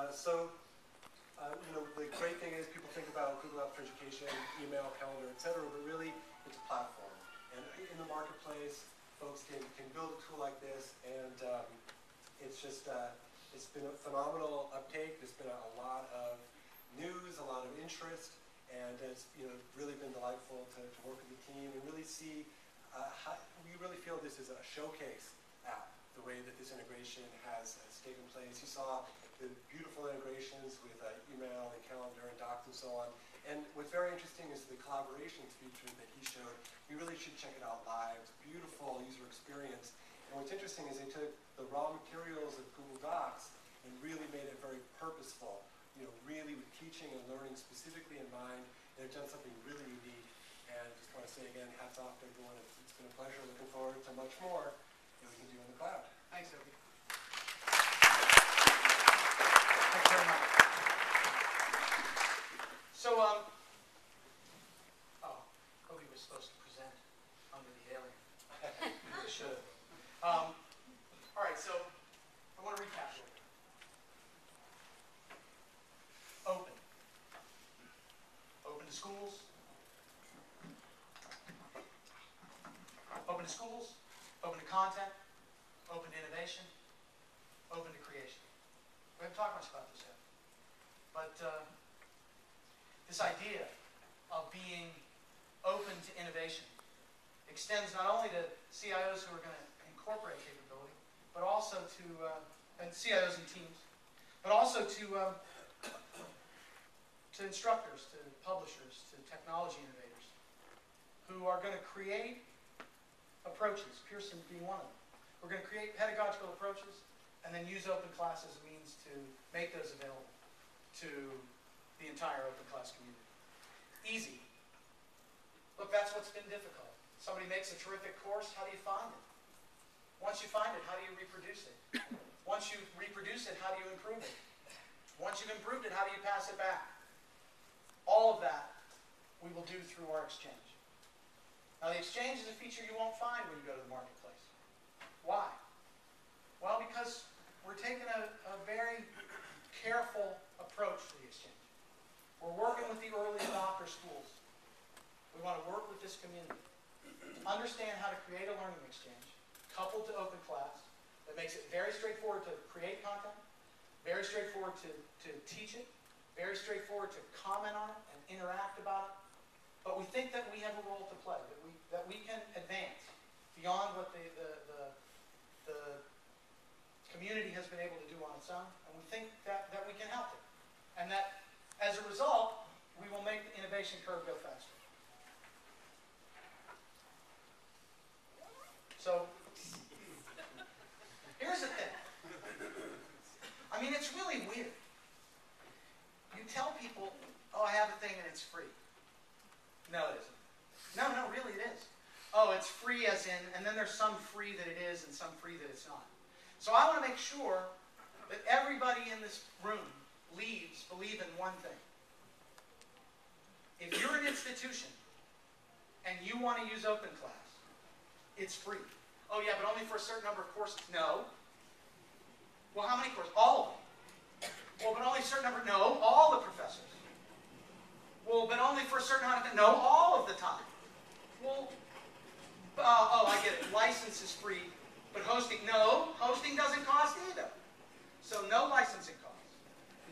The great thing is people think about Google Apps for Education, email, calendar, etc., but really it's a platform. And in the marketplace, folks can build a tool like this, and it's been a phenomenal uptake. There's been a lot of news, a lot of interest, and it's really been delightful to work with the team and really see how we really feel this is a showcase app, the way that this integration has taken place. You saw the beautiful integrations with email and calendar and docs and so on. And what's very interesting is the collaborations feature that he showed. You really should check it out live. It's a beautiful user experience. And what's interesting is they took the raw materials of Google Docs and really made it very purposeful, really with teaching and learning specifically in mind. And they've done something really unique. And I just want to say again, hats off to everyone. It's been a pleasure. Looking forward to much more that we can do in the cloud. Thanks, Obi. Thanks very much. So, Obi was supposed to present under the alien. He should. All right, so I want to recap here. Open. Open to schools. Open to schools. Open to content. Open to innovation. Open to creation. We haven't talked much about this yet. But this idea of being open to innovation extends not only to CIOs who are going to incorporate capability, but also to and CIOs and teams, but also to instructors, to publishers, to technology innovators, who are going to create approaches, Pearson being one of them. We're going to create pedagogical approaches and then use OpenClass as a means to make those available to the entire OpenClass community. Easy. Look, that's what's been difficult. Somebody makes a terrific course, how do you find it? Once you find it, how do you reproduce it? Once you reproduce it, how do you improve it? Once you've improved it, how do you pass it back? All of that we will do through our exchange. Now, the exchange is a feature you won't find when you go to the marketplace. Why? Well, because we're taking a very careful approach to the exchange. We're working with the early adopter schools. We want to work with this community to understand how to create a learning exchange coupled to OpenClass that makes it very straightforward to create content, very straightforward to teach it, very straightforward to comment on it and interact about it. But we think that we have a role to play, that we can advance beyond what the community has been able to do on its own, and we think that we can help it. And that, as a result, we will make the innovation curve go faster. So, here's the thing. I mean, it's really weird. You tell people, oh, I have a thing and it's free. No, it isn't. No, really it is. Oh, it's free as in, and then there's some free that it is and some free that it's not. So I want to make sure that everybody in this room leaves believing one thing. If you're an institution and you want to use OpenClass, it's free. Oh yeah, but only for a certain number of courses. No. Well, how many courses? All of them. Well, but only a certain number. No, all the professors. Well, but only for a certain amount of time. No, all of the time. Well, oh, I get it. License is free, but hosting, no, hosting doesn't cost either. So no licensing costs,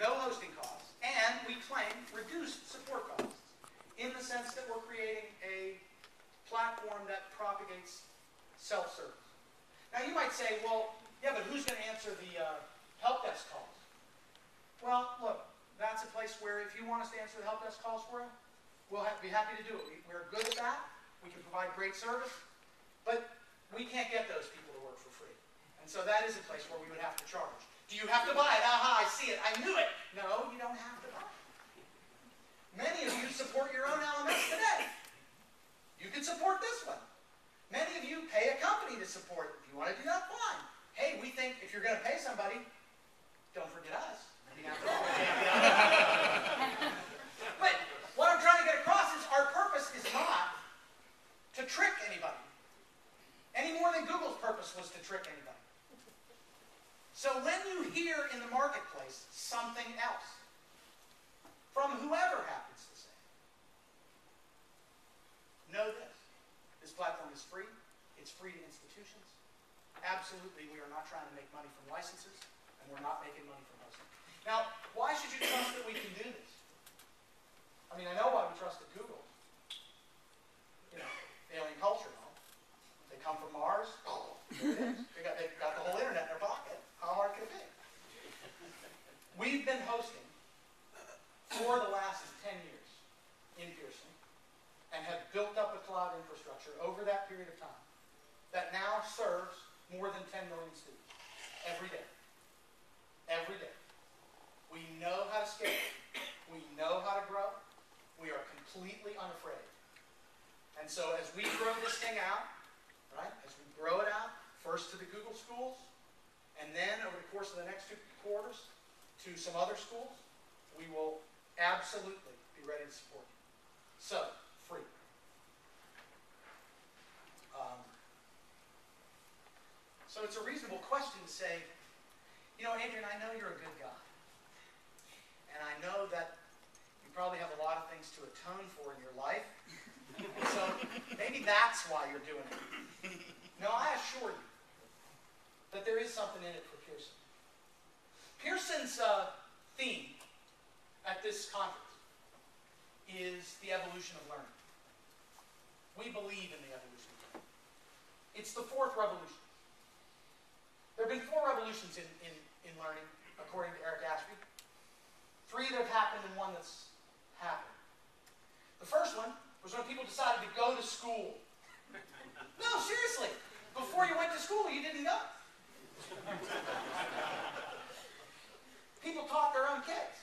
no hosting costs, and we claim reduced support costs in the sense that we're creating a platform that propagates self-service. Now you might say, well, yeah, but who's going to answer the help desk calls? Well, look, that's a place where if you want us to answer the help desk calls for you, we'll be happy to do it. We're good at that. We can provide great service, but we can't get those people to work for free. And so that is a place where we would have to charge. Do you have to buy it? Aha, I see it. I knew it. No, you don't have to buy it. Many of you support your own LMS today. You can support this one. Many of you pay a company to support it. If you want to do that, fine. Hey, we think if you're going to pay somebody, don't forget us. But what I'm trying to get across is our purpose is not to trick anybody, any more than Google's purpose was to trick anybody. So when you hear in the marketplace something else from whoever happens to say it. Know this. This platform is free. It's free to institutions. Absolutely, we are not trying to make money from licenses, and we're not making money from hosting. Now, why should you trust that we can do this? I mean, I know why we trusted Google. You know, alien culture and all. They come from Mars. There it is. They've got the whole internet in their pocket. How hard can it be? We've been hosting for the last 10 years in Pearson and have built up a cloud infrastructure over that period of time that now serves more than 10 million students every day. Every day. We know how to scale. We know how to grow. We are completely unafraid. And so as we grow this thing out, right, as we grow it out, first to the Google schools, and then over the course of the next 2 quarters to some other schools, we will absolutely be ready to support you. So, free. So it's a reasonable question to say, you know, Adrian, I know you're a good guy. And I know that you probably have a lot of things to atone for in your life. And so maybe that's why you're doing it. No, I assure you that there is something in it for Pearson. Pearson's theme at this conference is the evolution of learning. We believe in the evolution of learning. It's the 4th revolution. There have been 4 revolutions in learning, according to Eric Ashby. 3 that have happened and 1 that's happened. The first one was when people decided to go to school. No, seriously. Before you went to school, you didn't go. People taught their own kids.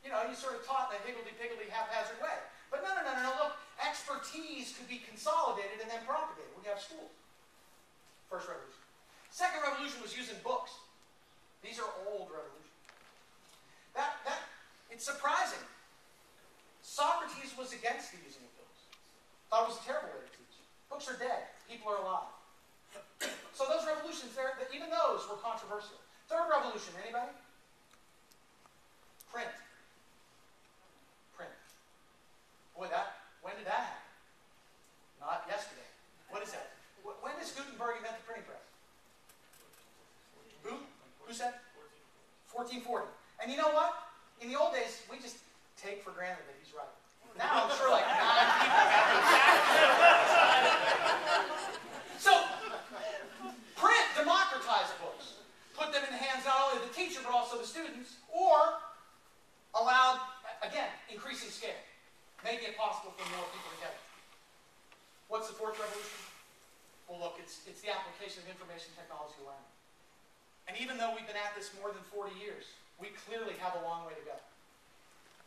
You know, you sort of taught in a higgledy-piggledy, haphazard way. But no, look, expertise could be consolidated and then propagated. We have schools. First revolution. Second revolution was using books. These are old revolutions. It's surprising. Socrates was against the using of books. Thought it was a terrible way to teach. Books are dead. People are alive. So those revolutions, even those were controversial. Third revolution, anybody? Print. Print. Boy, when did that happen? Not yesterday. What is that? When does Gutenberg invent the printing press? Who? Who said? 1440. And you know what? In the old days, we just take for granted that he's right. Now I'm sure like 9 people have it exactly. So, print democratized books. Put them in the hands not only of the teacher, but also the students. Or allowed, again, increasing scale. Making it possible for more people to get it. What's the 4th revolution? Well, look, it's the application of information technology learning. And even though we've been at this more than 40 years, we clearly have a long way to go.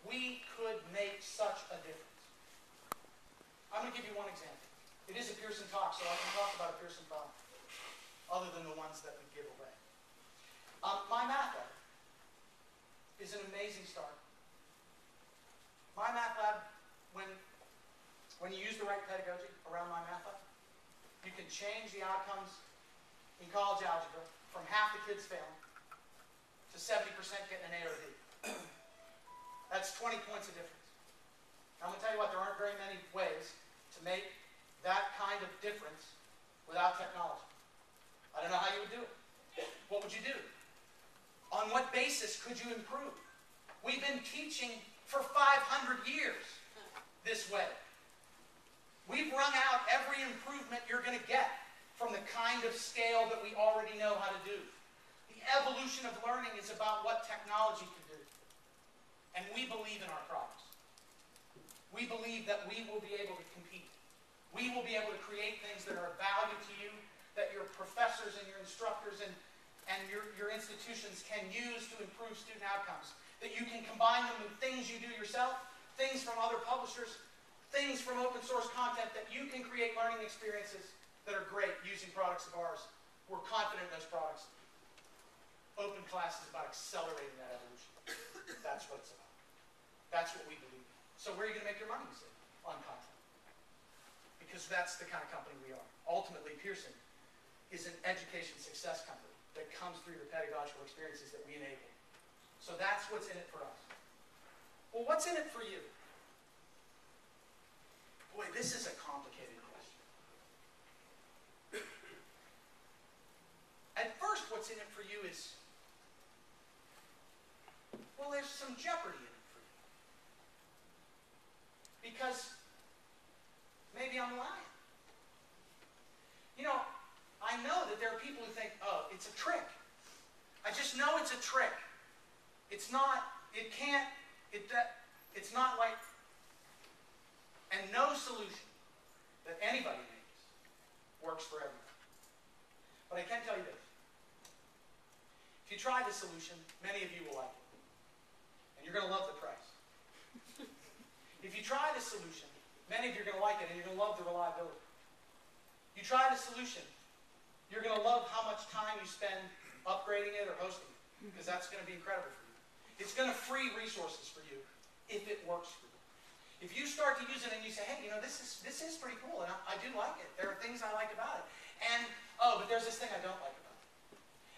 We could make such a difference. I'm going to give you one example. It is a Pearson talk, so I can talk about a Pearson product, other than the ones that we give away. My math lab is an amazing start. My math lab, when you use the right pedagogy around my math lab, you can change the outcomes in college algebra from half the kids failing to 70% getting an A or a B. That's 20 points of difference. Now, I'm going to tell you what, there aren't very many ways to make that kind of difference without technology. I don't know how you would do it. What would you do? On what basis could you improve? We've been teaching for 500 years this way. We've wrung out every improvement you're going to get from the kind of scale that we already know how to do. The evolution of learning is about what technology can do. And we believe in our products. We believe that we will be able to compete. We will be able to create things that are of value to you, that your professors and your instructors and your institutions can use to improve student outcomes. That you can combine them with things you do yourself, things from other publishers, things from open source content, that you can create learning experiences that are great using products of ours. We're confident in those products. OpenClass is about accelerating that evolution. That's what it's about. That's what we believe in. So where are you going to make your money, you say? On content. Because that's the kind of company we are. Ultimately, Pearson is an education success company that comes through the pedagogical experiences that we enable. So that's what's in it for us. Well, what's in it for you? Boy, this is a complicated question. At first, what's in it for you is, well, there's some jeopardy in it for you. Because maybe I'm lying. You know, I know that there are people who think, oh, it's a trick. I just know it's a trick. It's not, it's not like, and no solution that anybody makes works for everyone. But I can tell you this. If you try this solution, many of you will like it. And you're going to love the price. If you try this solution, many of you are going to like it and you're going to love the reliability. You try the solution, you're going to love how much time you spend upgrading it or hosting it, because that's going to be incredible for you. It's going to free resources for you if it works for you. If you start to use it and you say, hey, you know, this is pretty cool, and I do like it. There are things I like about it. And, oh, but there's this thing I don't like about it.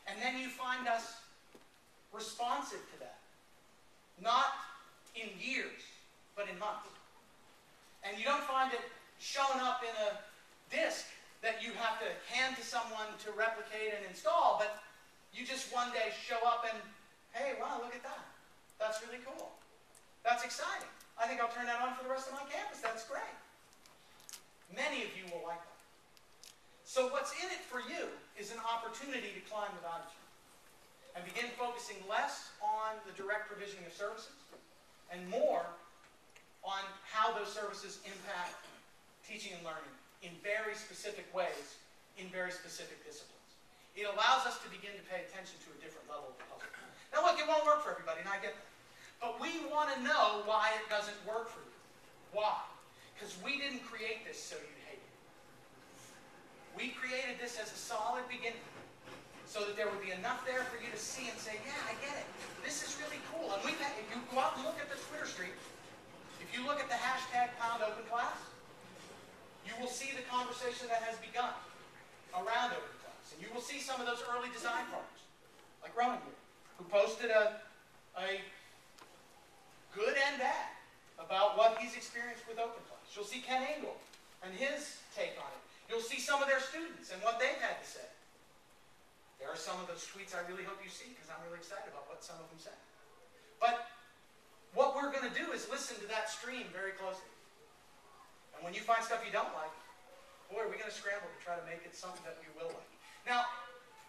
And then you find us responsive to that. Not in years, but in months. And you don't find it showing up in a disk that you have to hand to someone to replicate and install, but you just one day show up and, hey, wow, look at that. That's really cool. That's exciting. I think I'll turn that on for the rest of my campus. That's great. Many of you will like that. So what's in it for you is an opportunity to climb the value chain and begin focusing less on the direct provisioning of services and more on how those services impact teaching and learning in very specific ways, in very specific disciplines. It allows us to begin to pay attention to a different level of the puzzle. Now look, it won't work for everybody, and I get that. But we want to know why it doesn't work for you. Why? Because we didn't create this so you'd hate it. We created this as a solid beginning so that there would be enough there for you to see and say, yeah, I get it. This is really cool. And if you go out and look at the Twitter stream, if you look at the hashtag #OpenClass, you will see the conversation that has begun around OpenClass. And you will see some of those early design partners, like Rowan here, who posted a good and bad about what he's experienced with OpenClass. You'll see Ken Engel and his take on it. You'll see some of their students and what they've had to say. There are some of those tweets I really hope you see, because I'm really excited about what some of them say. But what we're going to do is listen to that stream very closely. And when you find stuff you don't like, boy, are we going to scramble to try to make it something that we will like. Now,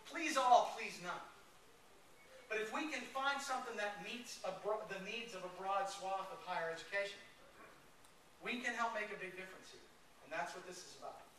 please all, please none. But if we can find something that meets the needs of a broad swath of higher education, we can help make a big difference here. And that's what this is about.